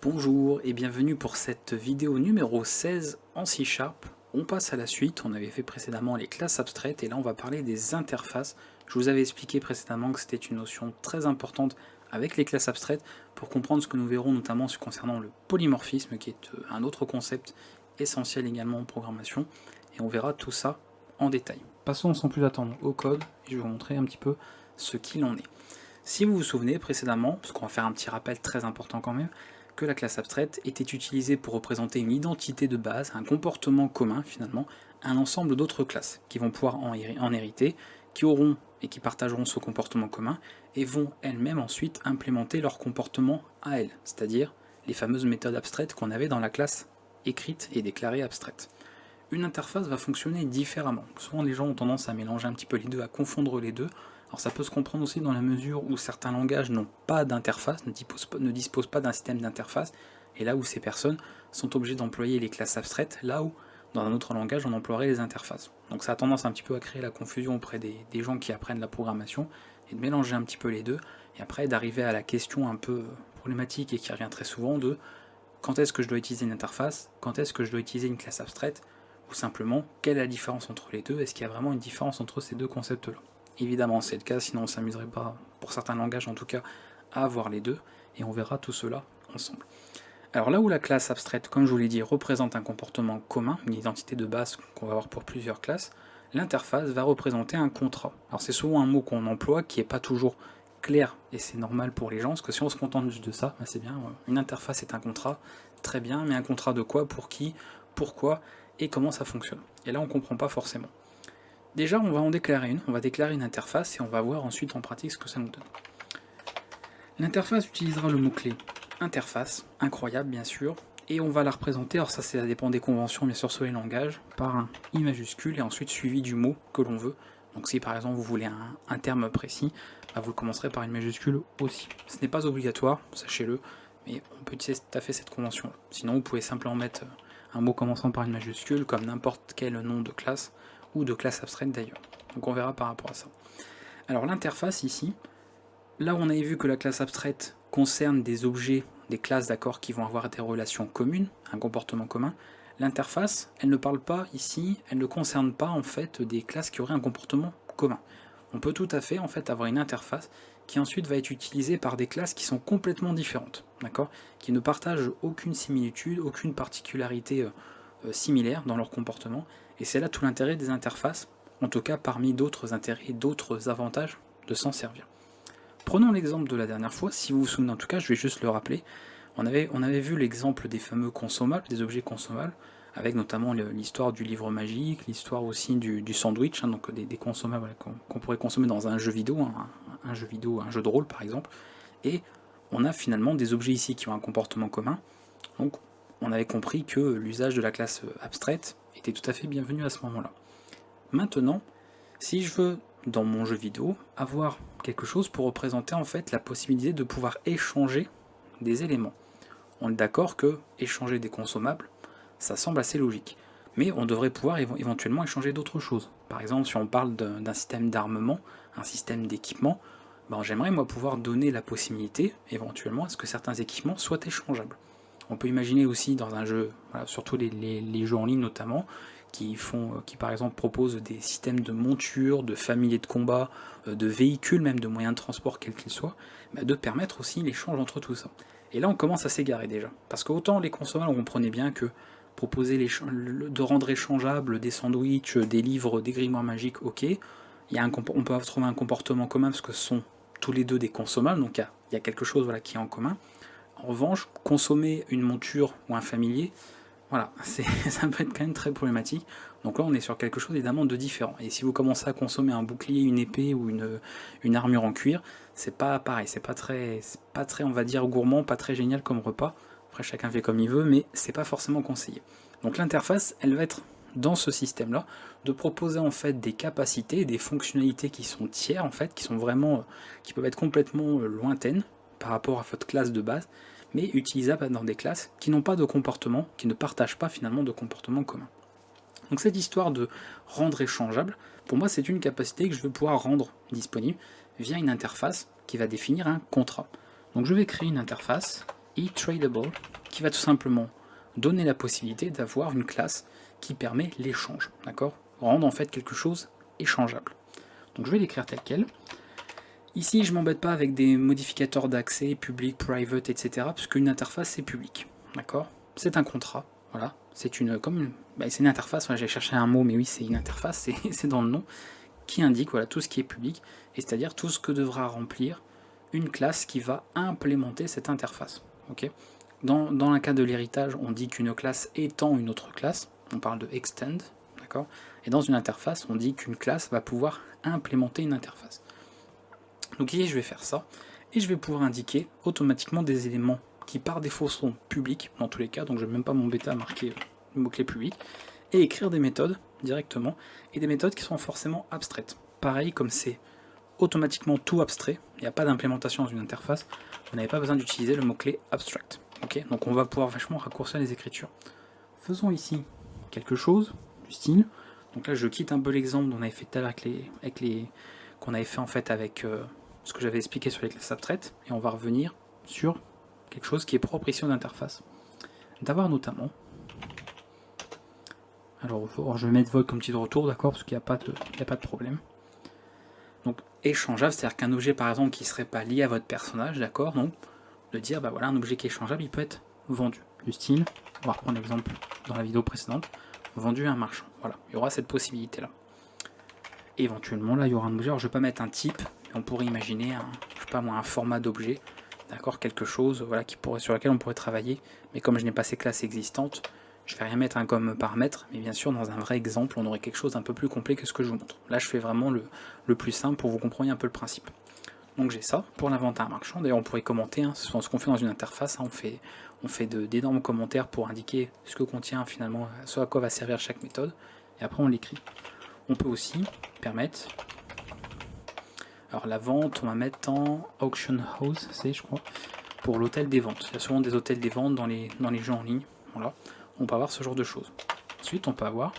Bonjour et bienvenue pour cette vidéo numéro 16 en C#. On passe à la suite, on avait fait précédemment les classes abstraites et là on va parler des interfaces. Je vous avais expliqué précédemment que c'était une notion très importante avec les classes abstraites pour comprendre ce que nous verrons notamment concernant le polymorphisme qui est un autre concept essentiel également en programmation et on verra tout ça en détail. Passons sans plus attendre au code et je vais vous montrer un petit peu ce qu'il en est. Si vous vous souvenez précédemment, parce qu'on va faire un petit rappel très important quand même, que la classe abstraite était utilisée pour représenter une identité de base, un comportement commun finalement, un ensemble d'autres classes qui vont pouvoir en hériter, qui auront et qui partageront ce comportement commun et vont elles-mêmes ensuite implémenter leur comportement à elles, c'est-à-dire les fameuses méthodes abstraites qu'on avait dans la classe écrite et déclarée abstraite. Une interface va fonctionner différemment. Souvent les gens ont tendance à mélanger un petit peu les deux, à confondre les deux. Alors ça peut se comprendre aussi dans la mesure où certains langages n'ont pas d'interface, ne disposent pas d'un système d'interface, et là où ces personnes sont obligées d'employer les classes abstraites, là où dans un autre langage on emploierait les interfaces. Donc ça a tendance un petit peu à créer la confusion auprès des gens qui apprennent la programmation, et de mélanger un petit peu les deux, et après d'arriver à la question un peu problématique et qui revient très souvent de quand est-ce que je dois utiliser une interface, quand est-ce que je dois utiliser une classe abstraite, ou simplement quelle est la différence entre les deux, est-ce qu'il y a vraiment une différence entre ces deux concepts-là. Évidemment c'est le cas, sinon on ne s'amuserait pas, pour certains langages en tout cas, à avoir les deux, et on verra tout cela ensemble. Alors là où la classe abstraite, comme je vous l'ai dit, représente un comportement commun, une identité de base qu'on va avoir pour plusieurs classes, l'interface va représenter un contrat. Alors c'est souvent un mot qu'on emploie qui n'est pas toujours clair, et c'est normal pour les gens, parce que si on se contente juste de ça, bah c'est bien, une interface est un contrat, très bien, mais un contrat de quoi, pour qui, pourquoi, et comment ça fonctionne. Et là on ne comprend pas forcément. Déjà, on va en déclarer une, on va déclarer une interface et on va voir ensuite en pratique ce que ça nous donne. L'interface utilisera le mot-clé interface, incroyable bien sûr, et on va la représenter, alors ça dépend des conventions bien sûr sur les langages, par un I majuscule et ensuite suivi du mot que l'on veut. Donc si par exemple vous voulez un terme précis, bah vous le commencerez par une majuscule aussi. Ce n'est pas obligatoire, sachez-le, mais on peut utiliser tout à fait cette convention-là. Sinon vous pouvez simplement mettre un mot commençant par une majuscule, comme n'importe quel nom de classe, ou de classe abstraite d'ailleurs. Donc on verra par rapport à ça. Alors l'interface ici, là où on avait vu que la classe abstraite concerne des objets, des classes d'accord, qui vont avoir des relations communes, un comportement commun, l'interface, elle ne parle pas ici, elle ne concerne pas en fait des classes qui auraient un comportement commun. On peut tout à fait en fait avoir une interface qui ensuite va être utilisée par des classes qui sont complètement différentes, d'accord, qui ne partagent aucune similitude, aucune particularité similaire dans leur comportement, et c'est là tout l'intérêt des interfaces, en tout cas parmi d'autres intérêts et d'autres avantages de s'en servir. Prenons l'exemple de la dernière fois, si vous vous souvenez en tout cas, je vais juste le rappeler, on avait vu l'exemple des fameux consommables, des objets consommables, avec notamment l'histoire du livre magique, l'histoire aussi du sandwich, donc des consommables qu'on pourrait consommer dans un jeu vidéo, un jeu de rôle par exemple, et on a finalement des objets ici qui ont un comportement commun, donc on avait compris que l'usage de la classe abstraite était tout à fait bienvenu à ce moment-là. Maintenant, si je veux, dans mon jeu vidéo, avoir quelque chose pour représenter en fait la possibilité de pouvoir échanger des éléments. On est d'accord que échanger des consommables, ça semble assez logique. Mais on devrait pouvoir éventuellement échanger d'autres choses. Par exemple, si on parle d'un système d'armement, un système d'équipement, ben j'aimerais moi pouvoir donner la possibilité, éventuellement, à ce que certains équipements soient échangeables. On peut imaginer aussi dans un jeu, voilà, surtout les jeux en ligne notamment, qui par exemple proposent des systèmes de monture, de familiers de combat, de véhicules, même de moyens de transport quels qu'ils soient, bah de permettre aussi l'échange entre tout ça. Et là on commence à s'égarer déjà. Parce qu'autant les consommables, on comprenait bien que proposer de rendre échangeables des sandwichs, des livres, des grimoires magiques, ok, on peut trouver un comportement commun parce que ce sont tous les deux des consommables, donc il y a quelque chose voilà, qui est en commun. En revanche, consommer une monture ou un familier, voilà, ça peut être quand même très problématique. Donc là, on est sur quelque chose évidemment de différent. Et si vous commencez à consommer un bouclier, une épée ou une armure en cuir, c'est pas pareil, c'est pas très, on va dire, gourmand, pas très génial comme repas. Après, chacun fait comme il veut, mais c'est pas forcément conseillé. Donc l'interface, elle va être dans ce système-là, de proposer en fait des capacités, des fonctionnalités qui sont tiers, en fait, qui sont vraiment, qui peuvent être complètement lointaines par rapport à votre classe de base, mais utilisables dans des classes qui n'ont pas de comportement, qui ne partagent pas finalement de comportement commun. Donc cette histoire de rendre échangeable, pour moi c'est une capacité que je vais pouvoir rendre disponible via une interface qui va définir un contrat. Donc je vais créer une interface eTradable, qui va tout simplement donner la possibilité d'avoir une classe qui permet l'échange, d'accord? Rendre en fait quelque chose échangeable. Donc je vais l'écrire tel quel. Ici, je m'embête pas avec des modificateurs d'accès, public, private, etc. parce qu'une interface, c'est public, d'accord? C'est un contrat, voilà. C'est une interface, j'ai cherché un mot, mais oui, c'est une interface, c'est dans le nom, qui indique voilà, tout ce qui est public, et c'est-à-dire tout ce que devra remplir une classe qui va implémenter cette interface. Okay, dans le cas de l'héritage, on dit qu'une classe étend une autre classe, on parle de extend, d'accord? Et dans une interface, on dit qu'une classe va pouvoir implémenter une interface. Donc ici, je vais faire ça, et je vais pouvoir indiquer automatiquement des éléments qui par défaut sont publics, dans tous les cas, donc je ne vais même pas m'embêter à marquer le mot-clé public, et écrire des méthodes directement, et des méthodes qui sont forcément abstraites. Pareil, comme c'est automatiquement tout abstrait, il n'y a pas d'implémentation dans une interface, vous n'avez pas besoin d'utiliser le mot-clé abstract. Okay, donc on va pouvoir vachement raccourcir les écritures. Faisons ici quelque chose du style, donc là je quitte un peu l'exemple qu'on avait fait tout à l'heure qu'on avait fait en fait avec ce que j'avais expliqué sur les classes abstraites, et on va revenir sur quelque chose qui est propre ici aux interfaces. D'avoir notamment, alors je vais mettre void comme titre de retour, d'accord, parce qu'il n'y a pas de problème. Donc échangeable, c'est-à-dire qu'un objet par exemple qui ne serait pas lié à votre personnage, d'accord, donc de dire bah voilà un objet qui est échangeable, il peut être vendu. Du style, on va reprendre l'exemple dans la vidéo précédente, vendu à un marchand. Voilà, il y aura cette possibilité là. Éventuellement là il y aura un objet, alors je ne vais pas mettre un type, mais on pourrait imaginer un format d'objet, d'accord, quelque chose voilà, sur lequel on pourrait travailler, mais comme je n'ai pas ces classes existantes, je ne vais rien mettre comme paramètre, mais bien sûr dans un vrai exemple on aurait quelque chose d'un peu plus complet que ce que je vous montre. Là je fais vraiment le plus simple pour que vous compreniez un peu le principe. Donc j'ai ça pour l'inventaire marchand. D'ailleurs on pourrait commenter ce qu'on fait dans une interface, on fait d'énormes commentaires pour indiquer ce que contient finalement, ce à quoi va servir chaque méthode, et après on l'écrit. On peut aussi permettre, alors la vente on va mettre en auction house, c'est je crois, pour l'hôtel des ventes. Il y a souvent des hôtels des ventes dans les jeux en ligne, voilà. On peut avoir ce genre de choses. Ensuite on peut avoir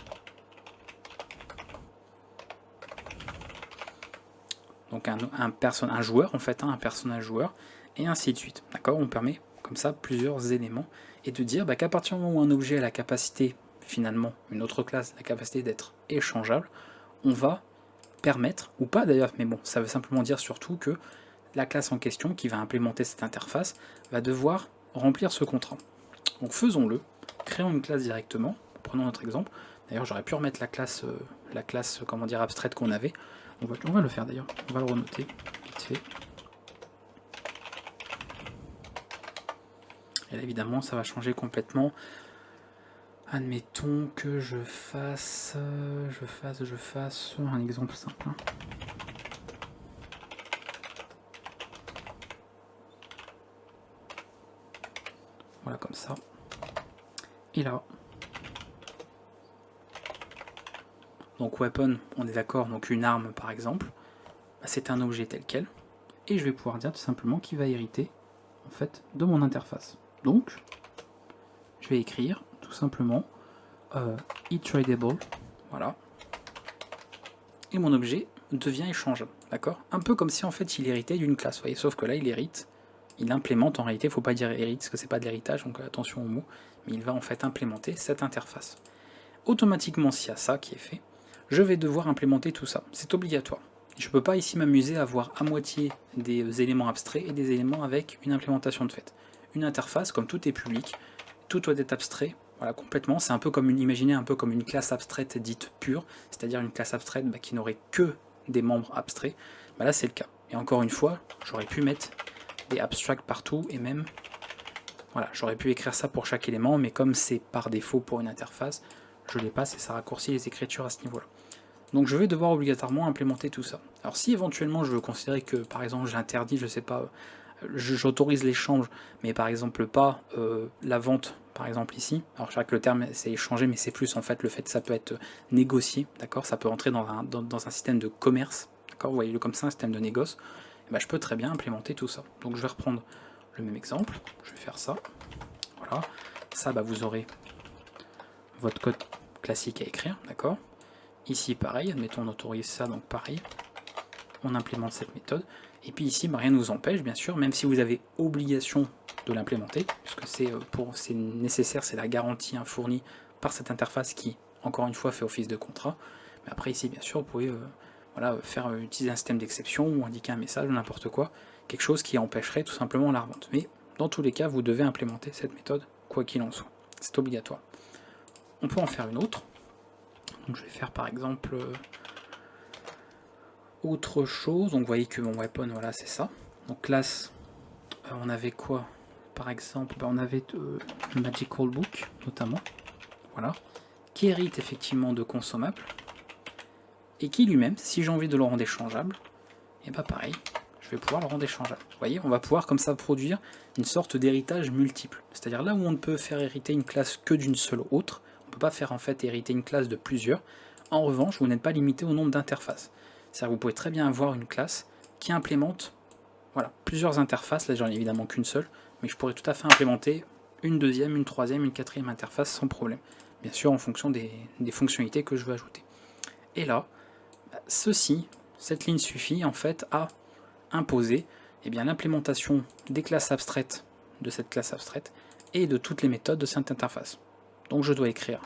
donc un joueur en fait, un personnage joueur, et ainsi de suite. D'accord, on permet comme ça plusieurs éléments, et de dire qu'à partir du moment où un objet a la capacité, finalement, une autre classe, la capacité d'être échangeable, on va permettre, ou pas d'ailleurs, mais bon, ça veut simplement dire surtout que la classe en question qui va implémenter cette interface va devoir remplir ce contrat. Donc faisons-le, créons une classe directement, prenons notre exemple. D'ailleurs j'aurais pu remettre la classe comment dire, abstraite qu'on avait. On va le faire d'ailleurs, on va le renoter, vite fait. Et là évidemment ça va changer complètement. Admettons que je fasse un exemple simple. Voilà comme ça. Et là. Donc weapon, on est d'accord, donc une arme par exemple, c'est un objet tel quel, et je vais pouvoir dire tout simplement qu'il va hériter en fait de mon interface. Donc je vais écrire tout simplement eTradable, voilà, et mon objet devient échangeable, d'accord? Un peu comme si en fait il héritait d'une classe, vous voyez, sauf que là il hérite, il implémente en réalité, il ne faut pas dire hérite parce que c'est pas de l'héritage, donc attention aux mots, mais il va en fait implémenter cette interface. Automatiquement, s'il y a ça qui est fait, je vais devoir implémenter tout ça. C'est obligatoire. Je ne peux pas ici m'amuser à avoir à moitié des éléments abstraits et des éléments avec une implémentation de fait. Une interface, comme tout est public, tout doit être abstrait, voilà, complètement. C'est un peu comme imaginez un peu comme une classe abstraite dite pure, c'est-à-dire une classe abstraite qui n'aurait que des membres abstraits. Là, c'est le cas. Et encore une fois, j'aurais pu mettre des abstracts partout et même, voilà, j'aurais pu écrire ça pour chaque élément, mais comme c'est par défaut pour une interface, je les passe et ça raccourcit les écritures à ce niveau-là. Donc je vais devoir obligatoirement implémenter tout ça. Alors si éventuellement je veux considérer que par exemple j'interdis, je sais pas, j'autorise l'échange, mais par exemple pas la vente, par exemple ici, alors je sais que le terme c'est échanger, mais c'est plus en fait le fait que ça peut être négocié, d'accord, ça peut entrer dans un système de commerce, d'accord, vous voyez-le comme ça, un système de négoce, et je peux très bien implémenter tout ça. Donc je vais reprendre le même exemple, je vais faire ça, voilà, ça vous aurez votre code classique à écrire, d'accord. Ici pareil, admettons on autorise ça, donc pareil, on implémente cette méthode, et puis ici rien ne nous empêche bien sûr, même si vous avez obligation de l'implémenter, puisque c'est nécessaire, c'est la garantie fournie par cette interface qui, encore une fois, fait office de contrat. Mais après ici, bien sûr, vous pouvez voilà, utiliser un système d'exception ou indiquer un message ou n'importe quoi, quelque chose qui empêcherait tout simplement la revente. Mais dans tous les cas, vous devez implémenter cette méthode, quoi qu'il en soit. C'est obligatoire. On peut en faire une autre. Donc je vais faire par exemple autre chose. Donc vous voyez que mon weapon, voilà, c'est ça. Donc classe, on avait quoi? Par exemple, on avait le Magical Book, notamment, voilà, qui hérite effectivement de consommables, et qui lui-même, si j'ai envie de le rendre échangeable, et bah pareil, je vais pouvoir le rendre échangeable. Vous voyez, on va pouvoir comme ça produire une sorte d'héritage multiple. C'est-à-dire là où on ne peut faire hériter une classe que d'une seule autre, on ne peut pas faire en fait hériter une classe de plusieurs. En revanche, vous n'êtes pas limité au nombre d'interfaces. C'est-à-dire que vous pouvez très bien avoir une classe qui implémente voilà, plusieurs interfaces, là j'en ai évidemment qu'une seule, mais je pourrais tout à fait implémenter une deuxième, une troisième, une quatrième interface sans problème. Bien sûr en fonction des fonctionnalités que je veux ajouter. Et là, cette ligne suffit en fait à imposer l'implémentation des classes abstraites de cette classe abstraite et de toutes les méthodes de cette interface. Donc je dois écrire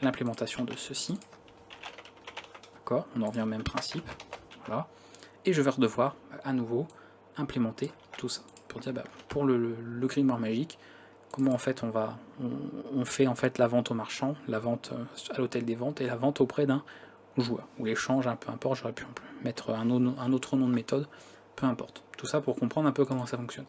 l'implémentation de ceci. D'accord, on en revient au même principe. Voilà. Et je vais devoir à nouveau implémenter tout ça pour dire pour le grimoire magique, comment en fait on fait en fait la vente au marchand, la vente à l'hôtel des ventes et la vente auprès d'un joueur, ou l'échange, peu importe, j'aurais pu mettre un autre nom de méthode, peu importe. Tout ça pour comprendre un peu comment ça fonctionne.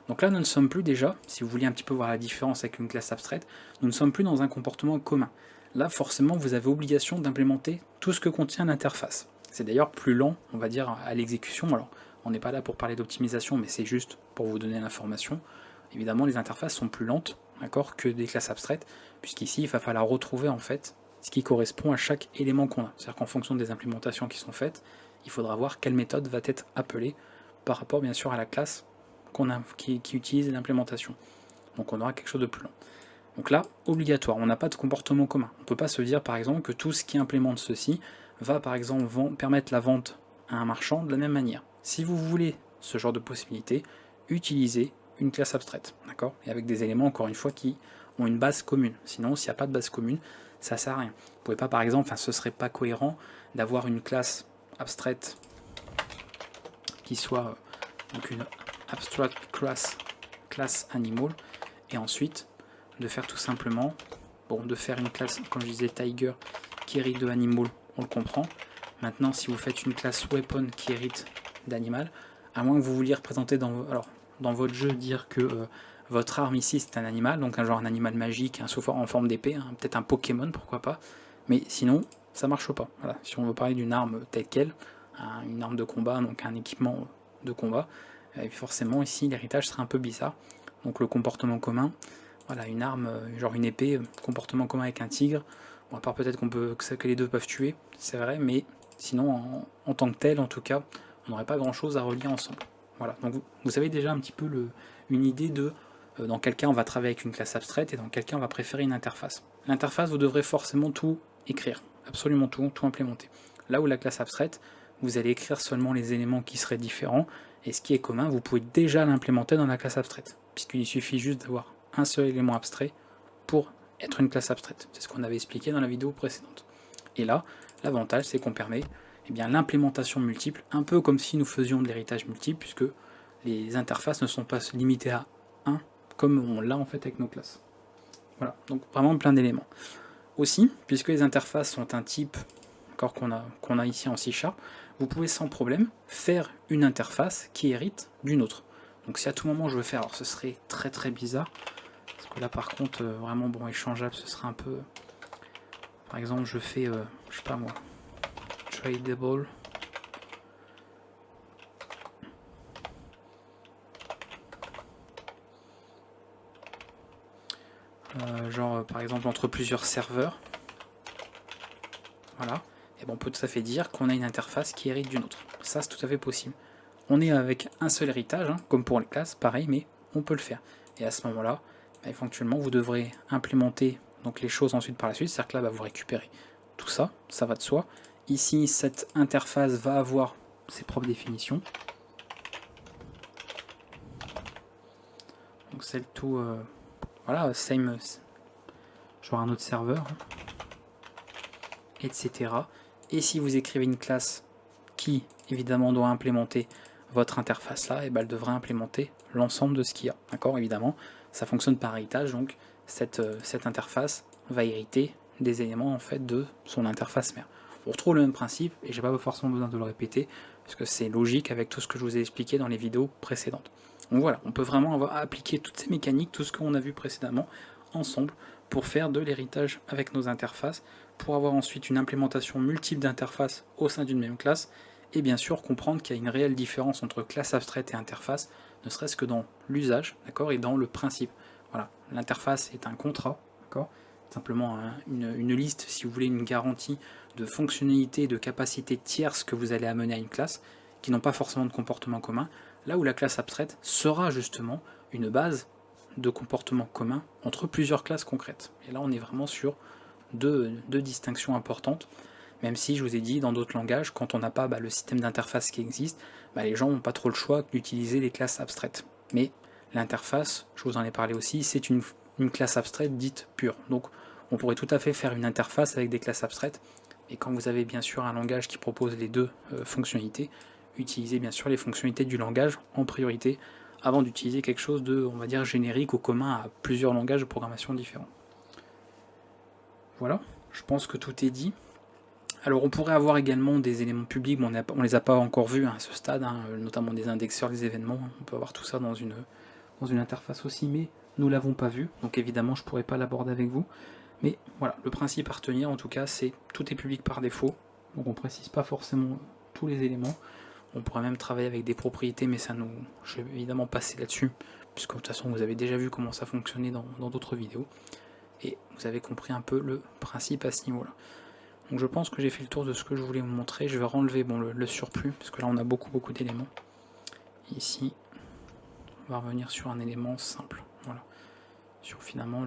Donc là nous ne sommes plus déjà, si vous voulez un petit peu voir la différence avec une classe abstraite, nous ne sommes plus dans un comportement commun. Là forcément vous avez obligation d'implémenter tout ce que contient l'interface. C'est d'ailleurs plus lent, on va dire, à l'exécution. Alors on n'est pas là pour parler d'optimisation, mais c'est juste pour vous donner l'information. Évidemment les interfaces sont plus lentes, d'accord, que des classes abstraites, puisqu'ici il va falloir retrouver en fait ce qui correspond à chaque élément qu'on a. C'est-à-dire qu'en fonction des implémentations qui sont faites, il faudra voir quelle méthode va être appelée par rapport bien sûr à la classe qui utilise l'implémentation. Donc on aura quelque chose de plus lent. Donc là, obligatoire, on n'a pas de comportement commun. On ne peut pas se dire par exemple que tout ce qui implémente ceci va par exemple permettre la vente à un marchand de la même manière. Si vous voulez ce genre de possibilité, utilisez une classe abstraite, d'accord, et avec des éléments encore une fois qui ont une base commune. Sinon, s'il n'y a pas de base commune, ça sert à rien. Vous pouvez pas par exemple, ce serait pas cohérent d'avoir une classe abstraite qui soit donc une abstract class animal et ensuite de faire tout simplement de faire une classe, comme je disais, tiger qui hérite de animal, on le comprend. Maintenant, si vous faites une classe weapon qui hérite d'animal, à moins que vous vouliez représenter dans votre jeu, dire que votre arme ici c'est un animal, donc un animal magique, en forme d'épée, peut-être un Pokémon, pourquoi pas, mais sinon ça marche pas. Voilà. Si on veut parler d'une arme telle quelle, une arme de combat, donc un équipement de combat, forcément ici l'héritage serait un peu bizarre. Donc le comportement commun, voilà, une arme, genre une épée, comportement commun avec un tigre, bon, à part peut-être que les deux peuvent tuer, c'est vrai, mais sinon en tant que tel, en tout cas, on n'aurait pas grand chose à relier ensemble. Voilà, donc vous avez déjà un petit peu une idée de dans quel cas on va travailler avec une classe abstraite et dans quel cas on va préférer une interface. L'interface, vous devrez forcément tout écrire, absolument tout implémenter. Là où la classe abstraite, vous allez écrire seulement les éléments qui seraient différents, et ce qui est commun, vous pouvez déjà l'implémenter dans la classe abstraite, puisqu'il suffit juste d'avoir un seul élément abstrait pour être une classe abstraite. C'est ce qu'on avait expliqué dans la vidéo précédente. Et là, l'avantage, c'est qu'on permet l'implémentation multiple, un peu comme si nous faisions de l'héritage multiple, puisque les interfaces ne sont pas limitées à 1, comme on l'a en fait avec nos classes. Voilà, donc vraiment plein d'éléments. Aussi, puisque les interfaces sont un type qu'on a ici en C#, vous pouvez sans problème faire une interface qui hérite d'une autre. Donc si à tout moment je veux faire, alors ce serait très très bizarre, parce que là par contre, vraiment échangeable, ce serait un peu... Par exemple, je fais, je sais pas moi, tradable. Genre par exemple entre plusieurs serveurs. Voilà. Et on peut tout à fait dire qu'on a une interface qui hérite d'une autre. Ça, c'est tout à fait possible. On est avec un seul héritage, comme pour les classes, pareil, mais on peut le faire. Et à ce moment-là, éventuellement, vous devrez implémenter donc les choses ensuite par la suite. C'est-à-dire que là, vous récupérez tout ça, ça va de soi. Ici, cette interface va avoir ses propres définitions. Donc c'est le tout, voilà, same, genre un autre serveur, etc. Et si vous écrivez une classe qui évidemment doit implémenter votre interface là, et ben elle devrait implémenter l'ensemble de ce qu'il y a. D'accord, évidemment, ça fonctionne par héritage, donc cette interface va hériter des éléments en fait de son interface mère. On retrouve le même principe et j'ai pas forcément besoin de le répéter parce que c'est logique avec tout ce que je vous ai expliqué dans les vidéos précédentes. Donc voilà, on peut vraiment appliquer toutes ces mécaniques, tout ce qu'on a vu précédemment ensemble pour faire de l'héritage avec nos interfaces, pour avoir ensuite une implémentation multiple d'interfaces au sein d'une même classe, et bien sûr comprendre qu'il y a une réelle différence entre classe abstraite et interface, ne serait-ce que dans l'usage, d'accord, et dans le principe. Voilà, l'interface est un contrat, d'accord, simplement une liste, si vous voulez, une garantie de fonctionnalité et de capacité tierce que vous allez amener à une classe, qui n'ont pas forcément de comportement commun, là où la classe abstraite sera justement une base de comportement commun entre plusieurs classes concrètes. Et là on est vraiment sur deux distinctions importantes, même si je vous ai dit dans d'autres langages, quand on n'a pas le système d'interface qui existe, les gens n'ont pas trop le choix d'utiliser les classes abstraites. Mais l'interface, je vous en ai parlé aussi, c'est une classe abstraite dite pure. Donc on pourrait tout à fait faire une interface avec des classes abstraites, et quand vous avez bien sûr un langage qui propose les deux fonctionnalités, utilisez bien sûr les fonctionnalités du langage en priorité, avant d'utiliser quelque chose de, on va dire, générique ou commun à plusieurs langages de programmation différents. Voilà, je pense que tout est dit. Alors on pourrait avoir également des éléments publics, mais on ne les a pas encore vus à ce stade, notamment des indexeurs des événements, on peut avoir tout ça dans une interface aussi, mais nous ne l'avons pas vu, donc évidemment je ne pourrais pas l'aborder avec vous. Mais voilà, le principe à retenir en tout cas, c'est tout est public par défaut, donc on ne précise pas forcément tous les éléments. On pourrait même travailler avec des propriétés, mais je vais évidemment passer là-dessus, puisque de toute façon vous avez déjà vu comment ça fonctionnait dans d'autres vidéos, et vous avez compris un peu le principe à ce niveau-là. Donc je pense que j'ai fait le tour de ce que je voulais vous montrer. Je vais renlever le surplus, parce que là on a beaucoup d'éléments. Ici, on va revenir sur un élément simple, voilà, sur finalement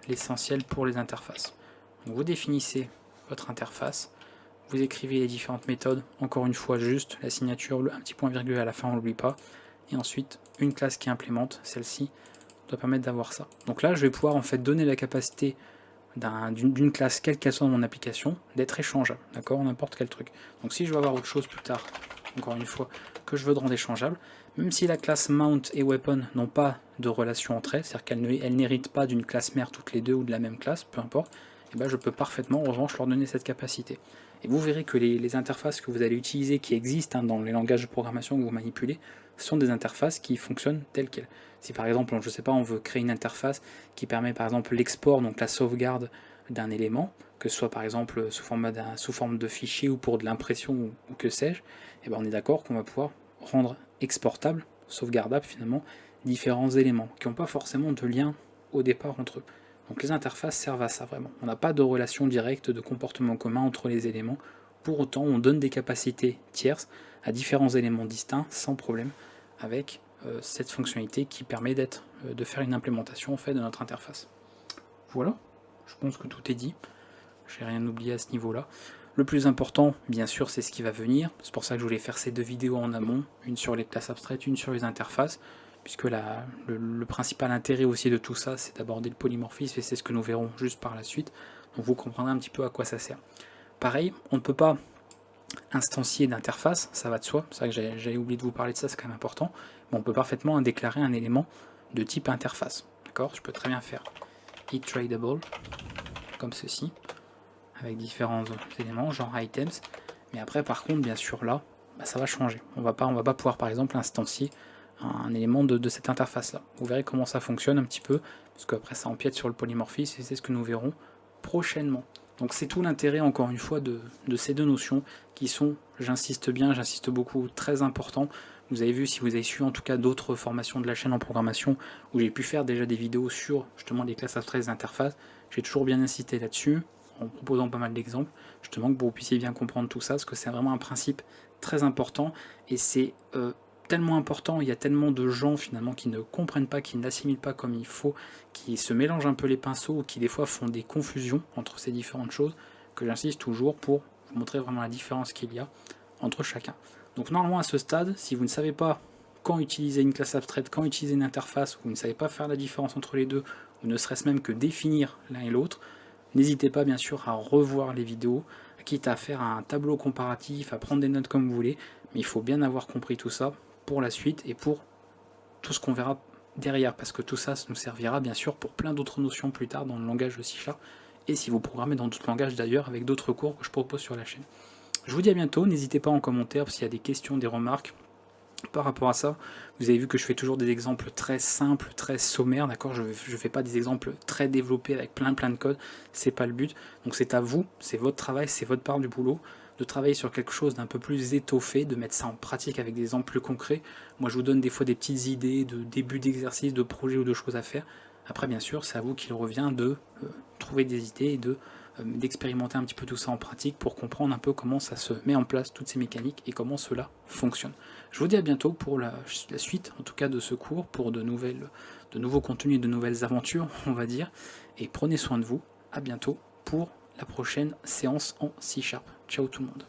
l'essentiel pour les interfaces. Donc vous définissez votre interface, vous écrivez les différentes méthodes, encore une fois juste la signature, un petit point virgule à la fin, on n'oublie pas, et ensuite une classe qui implémente, celle-ci doit permettre d'avoir ça. Donc là je vais pouvoir en fait donner la capacité d'une classe, quelle qu'elle soit dans mon application, d'être échangeable, d'accord, n'importe quel truc. Donc si je veux avoir autre chose plus tard, encore une fois, que je veux rendre échangeable, même si la classe mount et weapon n'ont pas de relation entre elles, c'est-à-dire qu'elles n'héritent pas d'une classe mère toutes les deux ou de la même classe, peu importe, et je peux parfaitement en revanche leur donner cette capacité. Et vous verrez que les interfaces que vous allez utiliser, qui existent dans les langages de programmation que vous manipulez, sont des interfaces qui fonctionnent telles quelles. Si par exemple, je sais pas, on veut créer une interface qui permet par exemple l'export, donc la sauvegarde d'un élément, que ce soit par exemple sous forme de fichier ou pour de l'impression ou que sais-je, et on est d'accord qu'on va pouvoir rendre exportable, sauvegardable finalement, différents éléments qui n'ont pas forcément de lien au départ entre eux. Donc les interfaces servent à ça vraiment. On n'a pas de relation directe de comportement commun entre les éléments. Pour autant, on donne des capacités tierces à différents éléments distincts sans problème avec cette fonctionnalité qui permet de faire une implémentation en fait, de notre interface. Voilà, je pense que tout est dit. J'ai rien oublié à ce niveau-là. Le plus important, bien sûr, c'est ce qui va venir. C'est pour ça que je voulais faire ces deux vidéos en amont, une sur les classes abstraites, une sur les interfaces, puisque le principal intérêt aussi de tout ça, c'est d'aborder le polymorphisme, et c'est ce que nous verrons juste par la suite. Donc vous comprendrez un petit peu à quoi ça sert. Pareil, on ne peut pas instancier d'interface, ça va de soi, c'est vrai que j'avais oublié de vous parler de ça, c'est quand même important, mais on peut parfaitement déclarer un élément de type interface. D'accord, je peux très bien faire itTradable, comme ceci, avec différents éléments, genre items, mais après par contre, bien sûr là, ça va changer. On va pas pouvoir par exemple instancier un élément de cette interface là. Vous verrez comment ça fonctionne un petit peu, parce qu'après ça empiète sur le polymorphisme, et c'est ce que nous verrons prochainement. Donc c'est tout l'intérêt encore une fois de ces deux notions qui sont, j'insiste beaucoup, très importants. Vous avez vu, si vous avez suivi en tout cas d'autres formations de la chaîne en programmation, où j'ai pu faire déjà des vidéos sur justement les classes abstraites des interfaces, j'ai toujours bien insisté là-dessus, en proposant pas mal d'exemples, justement que vous puissiez bien comprendre tout ça, parce que c'est vraiment un principe très important, et c'est tellement important, il y a tellement de gens finalement qui ne comprennent pas, qui ne l'assimilent pas comme il faut, qui se mélangent un peu les pinceaux, ou qui des fois font des confusions entre ces différentes choses, que j'insiste toujours pour vous montrer vraiment la différence qu'il y a entre chacun. Donc normalement à ce stade, si vous ne savez pas quand utiliser une classe abstraite, quand utiliser une interface, ou vous ne savez pas faire la différence entre les deux, ou ne serait-ce même que définir l'un et l'autre, n'hésitez pas bien sûr à revoir les vidéos, quitte à faire un tableau comparatif, à prendre des notes comme vous voulez, mais il faut bien avoir compris tout ça pour la suite et pour tout ce qu'on verra derrière, parce que tout ça nous servira bien sûr pour plein d'autres notions plus tard dans le langage de C#, et si vous programmez dans d'autres langages d'ailleurs, avec d'autres cours que je propose sur la chaîne. Je vous dis à bientôt, n'hésitez pas en commentaire s'il y a des questions, des remarques par rapport à ça. Vous avez vu que je fais toujours des exemples très simples, très sommaires, d'accord. Je ne fais pas des exemples très développés avec plein de code, c'est pas le but. Donc c'est à vous, c'est votre travail, c'est votre part du boulot, de travailler sur quelque chose d'un peu plus étoffé, de mettre ça en pratique avec des exemples plus concrets. Moi je vous donne des fois des petites idées de début d'exercice, de projet ou de choses à faire. Après bien sûr c'est à vous qu'il revient de trouver des idées et d'expérimenter un petit peu tout ça en pratique pour comprendre un peu comment ça se met en place, toutes ces mécaniques, et comment cela fonctionne. Je vous dis à bientôt pour la suite, en tout cas de ce cours, pour de nouveaux contenus et de nouvelles aventures, on va dire, et prenez soin de vous, à bientôt pour la prochaine séance en C#. Ciao tout le monde.